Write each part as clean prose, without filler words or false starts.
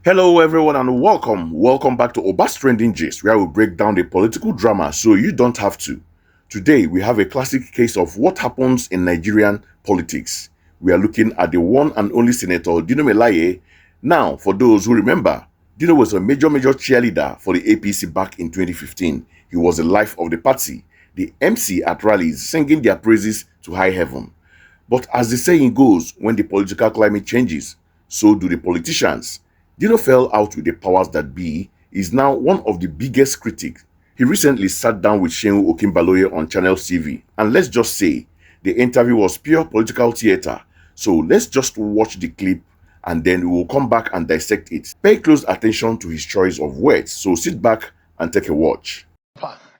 Hello everyone and welcome back to Obas Trending Gist, where we break down the political drama so you don't have to. Today we have a classic case of what happens in Nigerian politics. We are looking at the one and only Senator Dino Melaye. Now, for those who remember, Dino was a major cheerleader for the APC back in 2015. He was the life of the party, the MC at rallies singing their praises to high heaven. But as the saying goes, when the political climate changes, so do the politicians. Dino fell out with the powers that be, is now one of the biggest critics. He recently sat down with Seun Okinbaloye on Channel TV, and let's just say, the interview was pure political theater. So let's just watch the clip and then we will come back and dissect it. Pay close attention to his choice of words, so sit back and take a watch.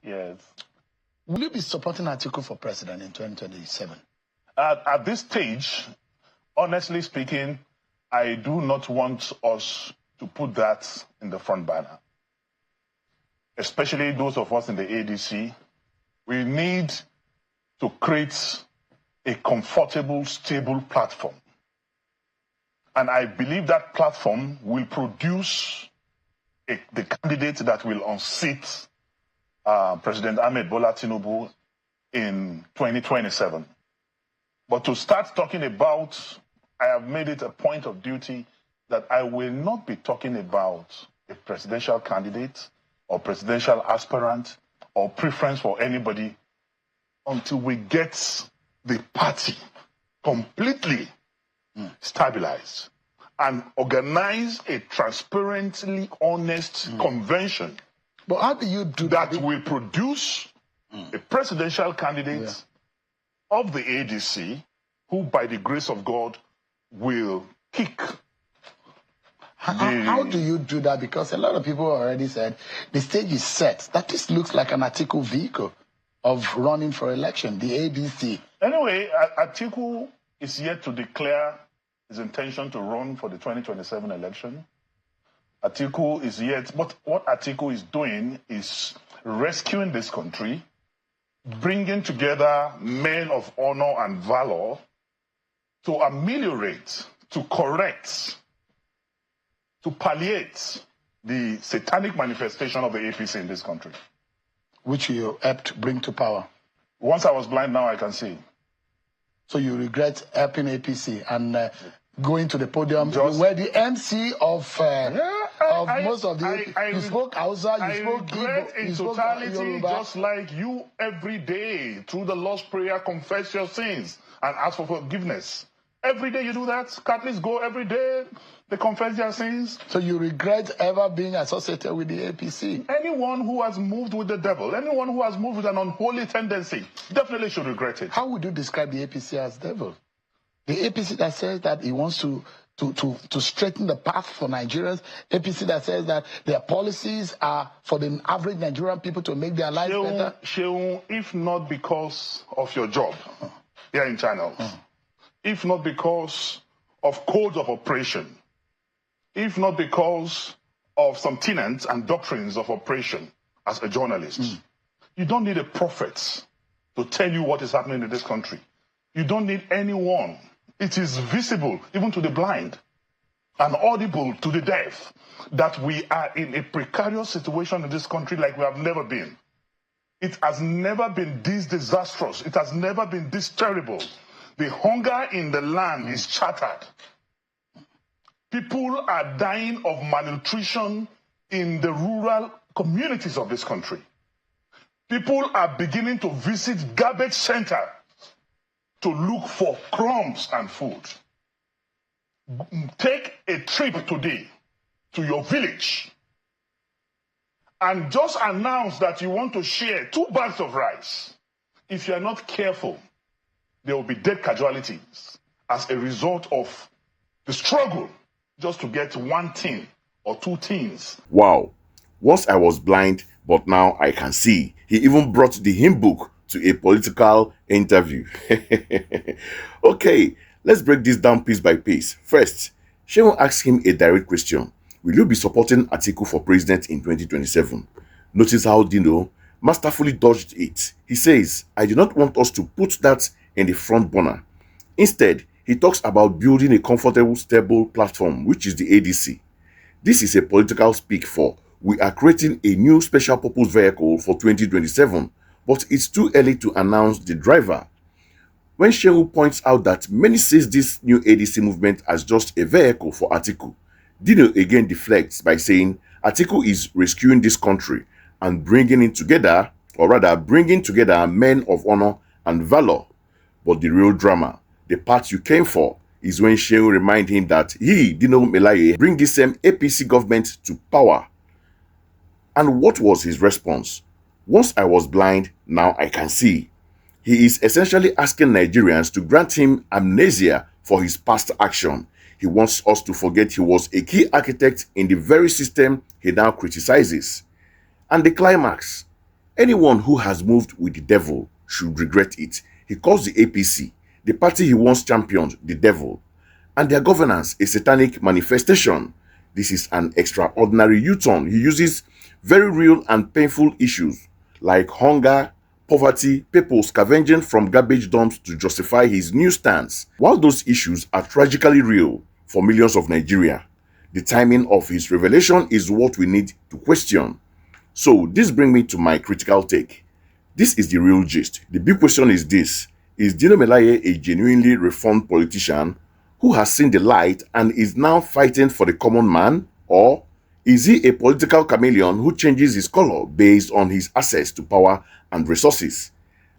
Yes. Will you be supporting Atiku for president in 2027? At this stage, honestly speaking, I do not want us to put that in the front banner. Especially those of us in the ADC. We need to create a comfortable, stable platform. And I believe that platform will produce the candidate that will unseat President Ahmed Bola Tinubu in 2027. But to start talking about, I have made it a point of duty that I will not be talking about a presidential candidate or presidential aspirant or preference for anybody until we get the party completely stabilized and organize a transparently honest convention. But how do you do that will produce a presidential candidate of the ADC who, by the grace of God, will kick. How do you do that? Because a lot of people already said the stage is set. That this looks like an Atiku vehicle of running for election, the ADC. Anyway, Atiku is yet to declare his intention to run for the 2027 election. Atiku is yet, but what Atiku is doing is rescuing this country, bringing together men of honor and valor to ameliorate, to correct, to palliate the satanic manifestation of the APC in this country. Which you helped bring to power. Once I was blind, now I can see. So you regret helping APC and going to the podium where the MC of most of the... you spoke Hausa, you spoke Igbo, in totality, just like you every day, through the Lord's Prayer, confess your sins and ask for forgiveness. Every day you do that. Catholics go every day. They confess their sins. So you regret ever being associated with the APC? Anyone who has moved with the devil, anyone who has moved with an unholy tendency, definitely should regret it. How would you describe the APC as devil? The APC that says that it wants to straighten the path for Nigerians. APC that says that their policies are for the average Nigerian people to make their lives better. Seun, if not because of your job here in channels, if not because of codes of operation, if not because of some tenets and doctrines of operation as a journalist, you don't need a prophet to tell you what is happening in this country. You don't need anyone. It is visible even to the blind and audible to the deaf that we are in a precarious situation in this country like we have never been. It has never been this disastrous. It has never been this terrible. The hunger in the land is shattered. People are dying of malnutrition in the rural communities of this country. People are beginning to visit garbage centers to look for crumbs and food. Take a trip today to your village and just announce that you want to share 2 bags of rice. If you are not careful, there will be dead casualties as a result of the struggle just to get 1 tin or 2 tins. Wow. Once I was blind, but now I can see. He even brought the hymn book to a political interview. Okay, let's break this down piece by piece. First, Seun asked him a direct question. Will you be supporting Atiku for president in 2027? Notice how Dino masterfully dodged it. He says, I do not want us to put that in the front burner. Instead, he talks about building a comfortable, stable platform, which is the ADC. This is a political speak for we are creating a new special purpose vehicle for 2027, but it's too early to announce the driver. When Shehu points out that many sees this new ADC movement as just a vehicle for Atiku, Dino again deflects by saying Atiku is rescuing this country and bringing it together, or rather bringing together men of honor and valor. But the real drama, the part you came for, is when Shehu reminds him that he, Dino Melaye, bring the same APC government to power. And what was his response? Once I was blind, now I can see. He is essentially asking Nigerians to grant him amnesia for his past action. He wants us to forget he was a key architect in the very system he now criticizes. And the climax, anyone who has moved with the devil should regret it. He calls the APC, the party he once championed, the devil, and their governance a satanic manifestation. This is an extraordinary U-turn. He uses very real and painful issues like hunger, poverty, people scavenging from garbage dumps to justify his new stance. While those issues are tragically real for millions of Nigeria, the timing of his revelation is what we need to question. So this brings me to my critical take. This is the real gist. The big question is this: is Dino Melaye a genuinely reformed politician who has seen the light and is now fighting for the common man? Or is he a political chameleon who changes his color based on his access to power and resources?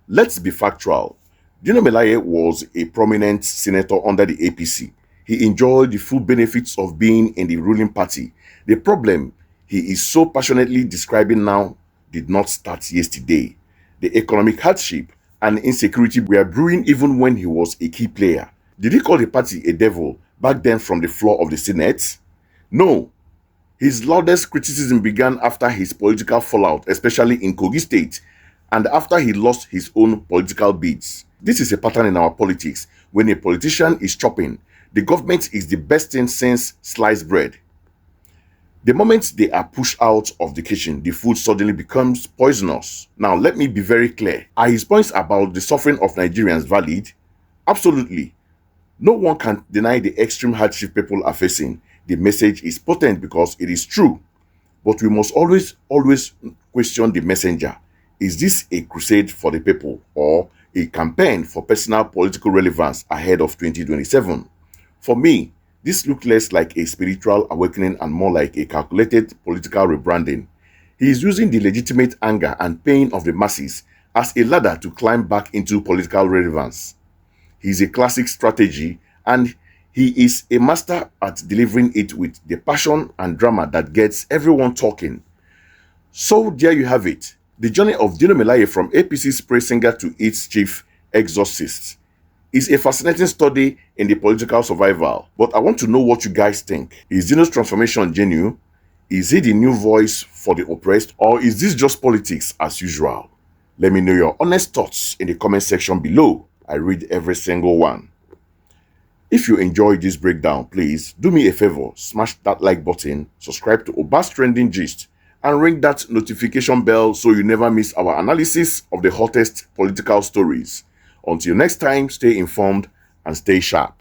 Let's be factual. Dino Melaye was a prominent senator under the APC. He enjoyed the full benefits of being in the ruling party. The problem he is so passionately describing now did not start yesterday. The economic hardship and insecurity were brewing even when he was a key player. Did he call the party a devil back then from the floor of the Senate? No. His loudest criticism began after his political fallout, especially in Kogi State, and after he lost his own political bids. This is a pattern in our politics. When a politician is chopping, the government is the best thing since sliced bread. The moment they are pushed out of the kitchen, the food suddenly becomes poisonous. Now, let me be very clear. Are his points about the suffering of Nigerians valid? Absolutely. No one can deny the extreme hardship people are facing. The message is potent because it is true. But we must always question the messenger. Is this a crusade for the people or a campaign for personal political relevance ahead of 2027? For me, this looked less like a spiritual awakening and more like a calculated political rebranding. He is using the legitimate anger and pain of the masses as a ladder to climb back into political relevance. He is a classic strategy, and he is a master at delivering it with the passion and drama that gets everyone talking. So there you have it. The journey of Dino Melaye from APC spray singer to its chief exorcist is a fascinating study in the political survival. But I want to know what you guys think. Is Dino's transformation genuine? Is he the new voice for the oppressed? Or is this just politics as usual? Let me know your honest thoughts in the comment section below. I read every single one. If you enjoyed this breakdown, please do me a favor, smash that like button, subscribe to Obas Trending Gist, and ring that notification bell so you never miss our analysis of the hottest political stories. Until next time, stay informed and stay sharp.